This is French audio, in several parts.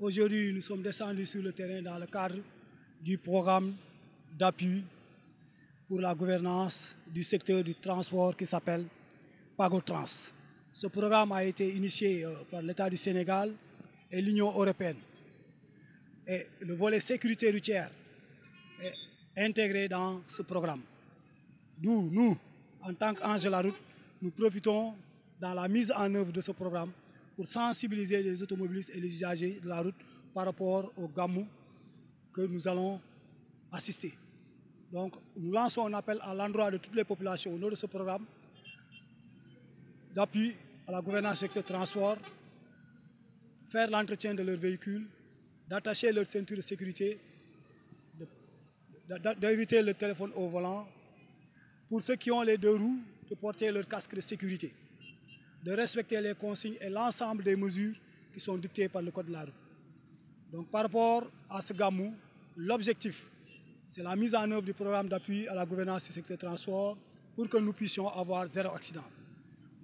Aujourd'hui, nous sommes descendus sur le terrain dans le cadre du programme d'appui pour la gouvernance du secteur du transport qui s'appelle PagoTrans. Ce programme a été initié par l'État du Sénégal et l'Union européenne. Et le volet sécurité routière est intégré dans ce programme. D'où nous, en tant qu'Ange de la route, nous profitons dans la mise en œuvre de ce programme pour sensibiliser les automobilistes et les usagers de la route par rapport au Gamou que nous allons assister. Donc nous lançons un appel à l'endroit de toutes les populations au nom de ce programme d'appui à la gouvernance du secteur transport, faire l'entretien de leurs véhicules, d'attacher leur ceinture de sécurité, d'éviter le téléphone au volant, pour ceux qui ont les deux roues, de porter leur casque de sécurité, de respecter les consignes et l'ensemble des mesures qui sont dictées par le code de la route. Donc par rapport à ce Gamou, l'objectif, c'est la mise en œuvre du programme d'appui à la gouvernance du secteur transport pour que nous puissions avoir zéro accident.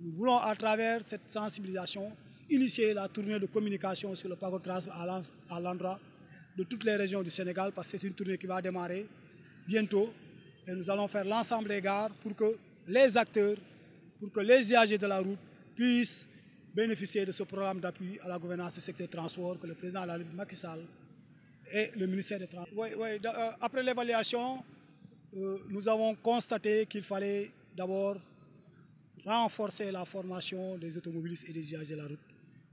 Nous voulons à travers cette sensibilisation initier la tournée de communication sur le PagoTrans à l'endroit de toutes les régions du Sénégal parce que c'est une tournée qui va démarrer bientôt et nous allons faire l'ensemble des gares pour que les acteurs, pour que les usagers de la route puissent bénéficier de ce programme d'appui à la gouvernance du secteur transport que le président de la République Macky Sall et le ministère des Transports. Après l'évaluation, nous avons constaté qu'il fallait d'abord renforcer la formation des automobilistes et des usagers de la route.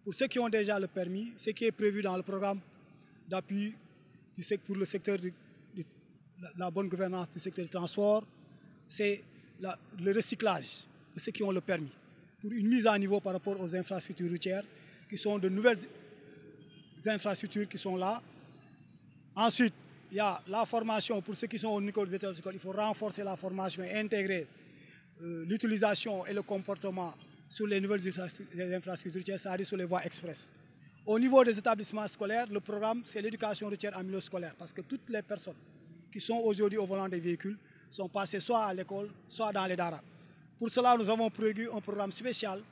Pour ceux qui ont déjà le permis, ce qui est prévu dans le programme d'appui pour le secteur de la bonne gouvernance du secteur du transport, c'est le recyclage de ceux qui ont le permis pour une mise à niveau par rapport aux infrastructures routières qui sont de nouvelles infrastructures qui sont là. Ensuite, il y a la formation pour ceux qui sont au niveau des écoles. Il faut renforcer la formation et intégrer l'utilisation et le comportement sur les nouvelles infrastructures routières, c'est-à-dire sur les voies express. Au niveau des établissements scolaires, le programme, c'est l'éducation routière en milieu scolaire parce que toutes les personnes qui sont aujourd'hui au volant des véhicules sont passées soit à l'école, soit dans les daras. Pour cela, nous avons prévu un programme spécial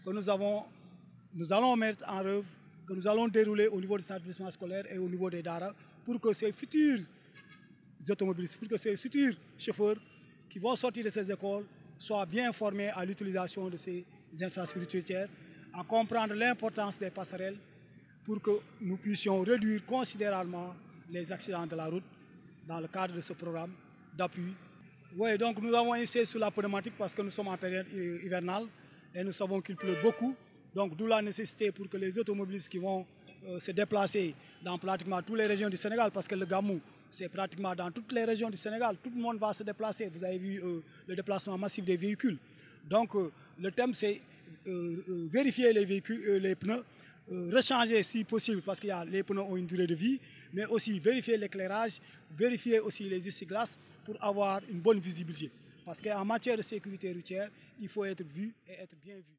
que nous allons mettre en œuvre, que nous allons dérouler au niveau des établissements scolaires et au niveau des daras pour que ces futurs automobilistes, pour que ces futurs chauffeurs qui vont sortir de ces écoles soient bien formés à l'utilisation de ces infrastructures routières, à comprendre l'importance des passerelles pour que nous puissions réduire considérablement les accidents de la route dans le cadre de ce programme d'appui. Oui, donc nous avons essayé sur la pneumatique parce que nous sommes en période hivernale et nous savons qu'il pleut beaucoup. Donc d'où la nécessité pour que les automobilistes qui vont se déplacer dans pratiquement toutes les régions du Sénégal, parce que le Gamou, c'est pratiquement dans toutes les régions du Sénégal, tout le monde va se déplacer. Vous avez vu le déplacement massif des véhicules. Donc le thème, c'est vérifier les véhicules, les pneus, rechanger si possible, parce que les pneus ont une durée de vie, mais aussi vérifier l'éclairage, vérifier aussi les essuie-glaces pour avoir une bonne visibilité. Parce qu'en matière de sécurité routière, il faut être vu et être bien vu.